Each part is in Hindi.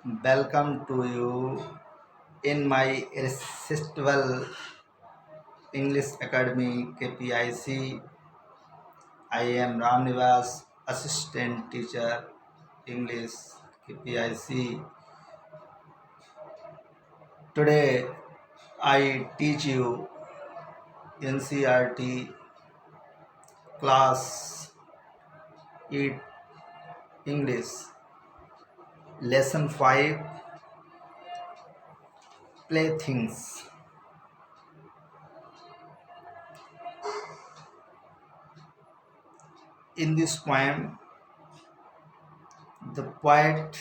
Welcome to you in my irresistible English Academy KPIC. I am Ram Nivas, Assistant Teacher English KPIC. Today I teach you NCERT Class 8 English Lesson 5 Playthings. In this poem, the poet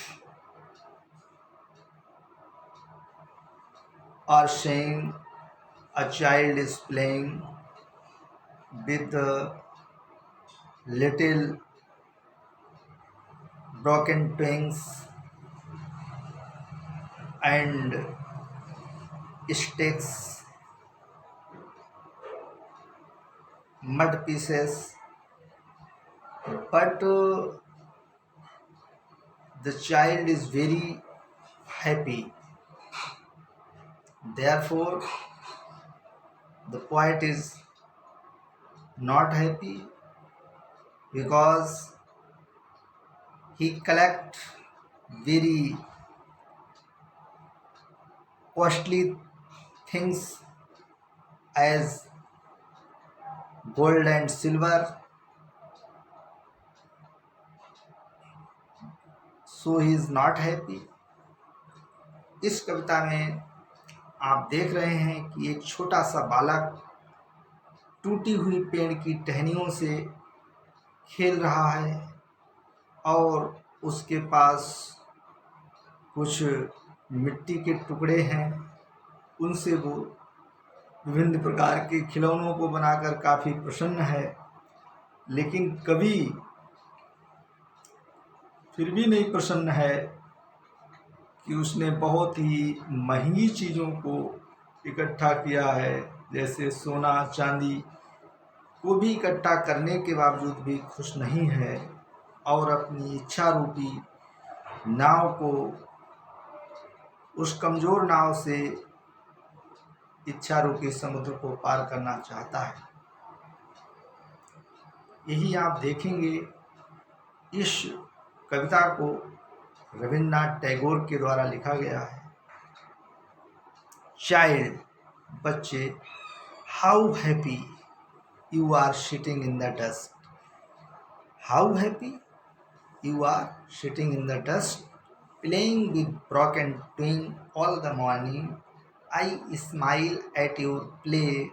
are saying a child is playing with the little broken twigs and sticks, mud pieces, but the child is very happy. Therefore, the poet is not happy because he collect very costly things as gold and silver, so he is not happy. इस कविता में आप देख रहे हैं कि एक छोटा सा बालक टूटी हुई पेड़ की टहनियों से खेल रहा है और उसके पास कुछ मिट्टी के टुकड़े हैं, उनसे वो विभिन्न प्रकार के खिलौनों को बनाकर काफ़ी प्रसन्न है। लेकिन कवि फिर भी नहीं प्रसन्न है कि उसने बहुत ही महंगी चीज़ों को इकट्ठा किया है, जैसे सोना चांदी को भी इकट्ठा करने के बावजूद भी खुश नहीं है और अपनी इच्छा रूपी नाव को, उस कमज़ोर नाव से इच्छा रूपी समुद्र को पार करना चाहता है। यही आप देखेंगे इस कविता को रविन्द्रनाथ टैगोर के द्वारा लिखा गया है। चाइल्ड, बच्चे, how happy you are sitting in the dust, how happy you are sitting in the dust, playing with broken twig all the morning, I smile at your play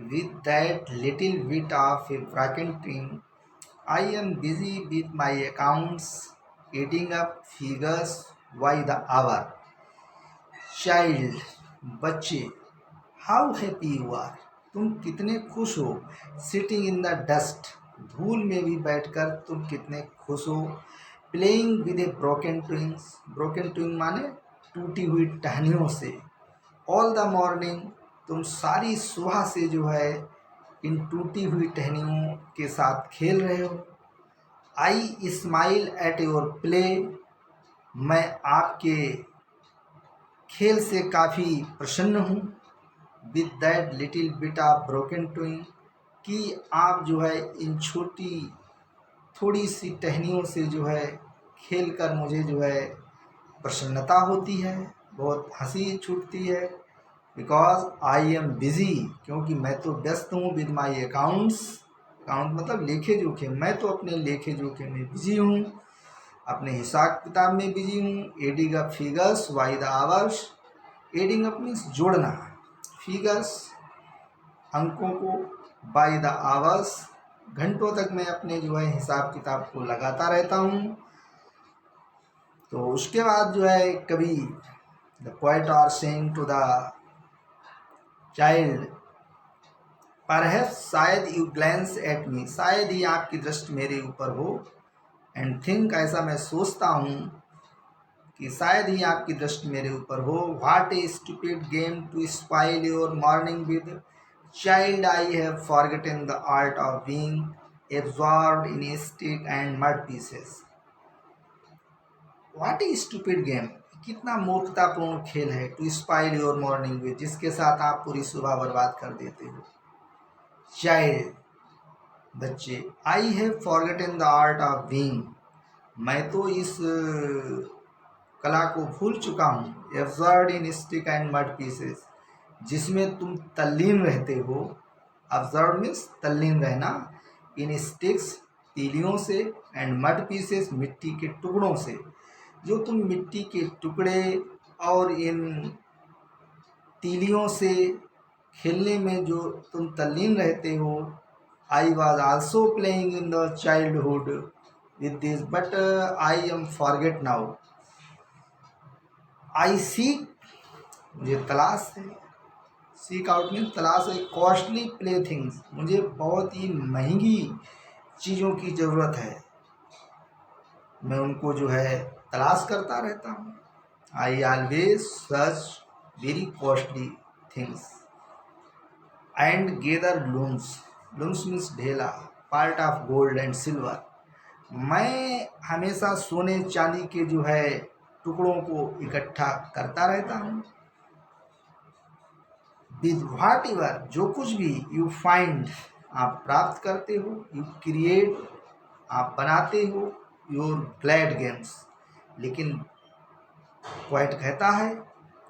with that little bit of a broken twig. I am busy with my accounts, eating up figures by the hour. Child, बच्चे, how happy you are, तुम कितने खुश हो, sitting in the dust, धूल में भी बैठकर तुम कितने खुश हो, playing with a broken twigs, broken twig माने टूटी हुई टहनियों से, all the morning, तुम सारी सुबह से जो है इन टूटी हुई टहनियों के साथ खेल रहे हो। I smile at your play, मैं आपके खेल से काफ़ी प्रसन्न हूँ। With that little bit of broken twig, कि आप जो है इन छोटी थोड़ी सी टहनियों से जो है खेल कर मुझे जो है प्रसन्नता होती है, बहुत हंसी छूटती है। बिकॉज आई एम बिज़ी, क्योंकि मैं तो व्यस्त हूँ। विद माई अकाउंट्स, अकाउंट मतलब लेखे जोखे, मैं तो अपने लेखे जोखे में बिजी हूँ, अपने हिसाब किताब में बिजी हूँ। Adding up figures by the hours, adding up means जोड़ना, फिगर्स अंकों को, बाय द आवर्स घंटों तक मैं अपने जो है हिसाब किताब को लगाता रहता हूँ। तो उसके बाद जो है कभी the poet are saying to the child, perhaps शायद यू ग्लैंस एट मी, शायद ही आपकी दृष्टि मेरे ऊपर हो, एंड थिंक ऐसा मैं सोचता हूँ कि शायद ही आपकी दृष्टि मेरे ऊपर हो। What a stupid game to spoil your morning with, child I have forgotten the art of being absorbed in stick and mud pieces. What a stupid game, कितना मूर्खतापूर्ण खेल है to spoil your morning with, जिसके साथ आप पूरी सुबह बर्बाद कर देते हो। चाइल्ड, बच्चे, आई have forgotten the art of being, मैं तो इस कला को भूल चुका हूँ। Absurd in stick and mud pieces, जिसमें तुम तल्लीन रहते हो। ऑब्जर्व मीन्स तल्लीन रहना, इन स्टिक्स तीलियों से, एंड मड पीसेस मिट्टी के टुकड़ों से, जो तुम मिट्टी के टुकड़े और इन तीलियों से खेलने में जो तुम तल्लीन रहते हो। I was also playing in the childhood with this but I am forget now. I seek, मुझे तलाश है, सीक आउट मीन तलाश है, कॉस्टली प्ले थिंग्स, मुझे बहुत ही महंगी चीज़ों की ज़रूरत है, मैं उनको जो है तलाश करता रहता हूँ। I always search very costly things and gather looms, looms means ढेला, part of gold and silver, मैं हमेशा सोने चांदी के जो है टुकड़ों को इकट्ठा करता रहता हूँ। विद व्हाट एवर, जो कुछ भी, यू फाइंड, आप प्राप्त करते हो, यू क्रिएट, आप बनाते हो, योर ग्लैड गेम्स, लेकिन पोएट कहता है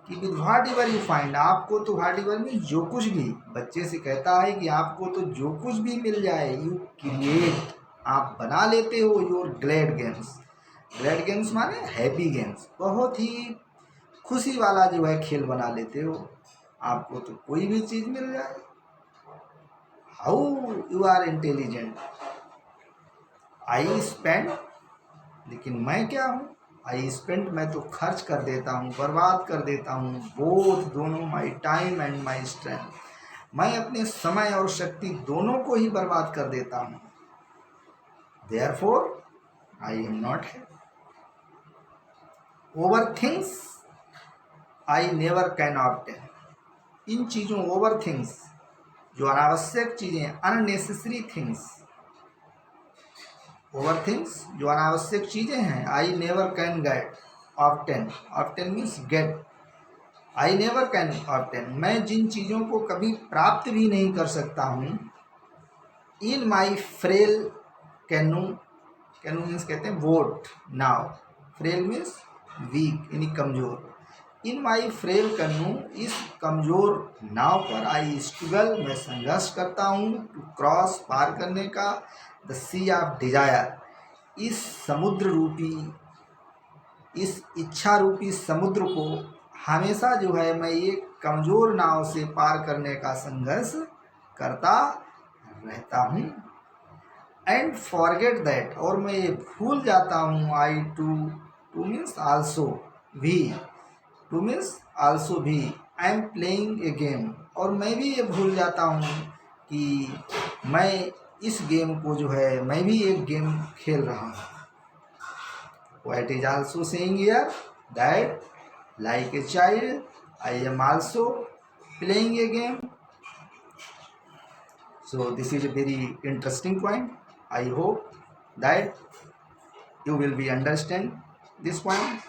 कि with what ever you find, आपको तो व्हाट एवर में जो कुछ भी, बच्चे से कहता है कि आपको तो जो कुछ भी मिल जाए, यू क्रिएट, आप बना लेते हो, your glad games, glad games माने हैप्पी गेम्स, बहुत ही खुशी वाला जो है खेल बना लेते हो, आपको तो कोई भी चीज़ मिल जाए। How you are intelligent, I spend, लेकिन मैं क्या हूँ, आई स्पेंड, मैं तो खर्च कर देता हूँ, बर्बाद कर देता हूँ, बोथ, दोनों, my time and my strength, मैं अपने समय और शक्ति दोनों को ही बर्बाद कर देता हूँ। देयरफॉर आई एम नॉट है। Over things I never can obtain, इन चीज़ों, ओवर थिंग्स, जो अनावश्यक चीज़ें, अननेसेसरी थिंग्स, ओवर थिंग्स जो अनावश्यक चीज़ें हैं, I never can get obtain, obtain means get, I never can obtain, मैं जिन चीज़ों को कभी प्राप्त भी नहीं कर सकता हूँ। इन माई फ्रेल कैनू, कैनू मीन्स कहते हैं वोट, नाव, फ्रेल मीन्स वीक यानी कमज़ोर, इन माई फ्रेल कैनू, इस कमज़ोर नाव पर, आई स्ट्रगल, मैं संघर्ष करता हूँ, टू क्रॉस, पार करने का, द सी ऑफ डिजायर, इस समुद्र रूपी, इस इच्छा रूपी समुद्र को हमेशा जो है मैं ये कमज़ोर नाव से पार करने का संघर्ष करता रहता हूँ। एंड फॉरगेट दैट, और मैं ये भूल जाता हूँ, आई टू, टू मीन्स आल्सो, भी, टू मीन्स आल्सो भी, I am playing a game, और मैं भी ये भूल जाता हूँ कि मैं इस गेम को जो है, मैं भी एक गेम खेल रहा हूँ। Poet is also saying here that like a child, I am also playing a game. So this is a very interesting point. I hope that you will be understand this point.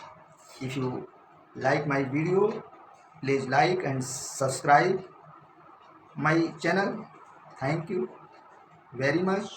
If you like my video, please like and subscribe my channel. Thank you very much.